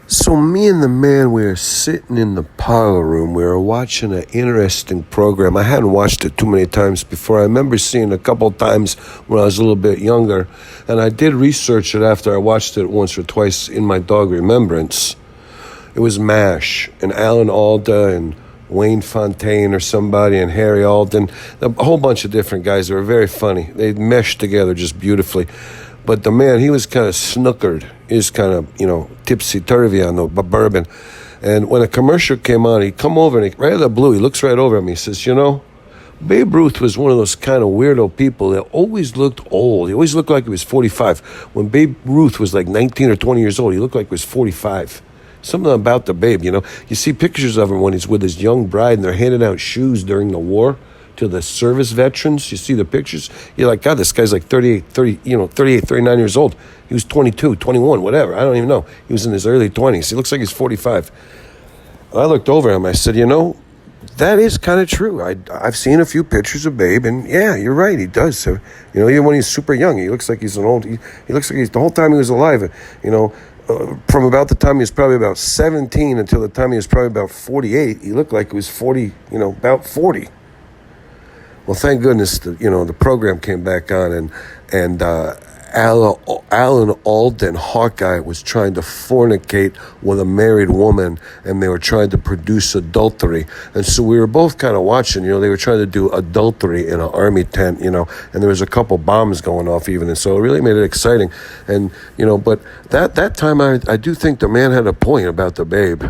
So me and the man, we were sitting in the parlor room. We were watching an interesting program. I hadn't watched it too many times before. I remember seeing it a couple times when I was a little bit younger. And I did research it after I watched it once or twice in my dog remembrance. It was MASH, and Alan Alda and Wayne Fontaine or somebody and Harry Alden. A whole bunch of different guys. They were very funny. They meshed together just beautifully. But the man, he was kind of snookered. He was kind of, tipsy-turvy on the bourbon. And when a commercial came on, he'd come over and right out of the blue, he looks right over at me. He says, Babe Ruth was one of those kind of weirdo people that always looked old. He always looked like he was 45. When Babe Ruth was like 19 or 20 years old, he looked like he was 45. Something about the babe, You see pictures of him when he's with his young bride and they're handing out shoes during the war to the service veterans. You see the pictures, you're like, God, this guy's like 38, 39 years old. He was 22, 21, whatever. I don't even know. He was in his early 20s. He looks like he's 45. I looked over at him. I said, that is kind of true. I've seen a few pictures of Babe, and yeah, you're right. He does. So, even when he's super young, he looks like he's an old. He looks like he's the whole time he was alive. From about the time he was probably about 17 until the time he was probably about 48, he looked like he was 40. About 40. Well, thank goodness the program came back on, and Alan Alden, Hawkeye, was trying to fornicate with a married woman, and they were trying to produce adultery. And so we were both kind of watching. They were trying to do adultery in an army tent. And there was a couple bombs going off even, and so it really made it exciting. And but that time I do think the man had a point about the babe.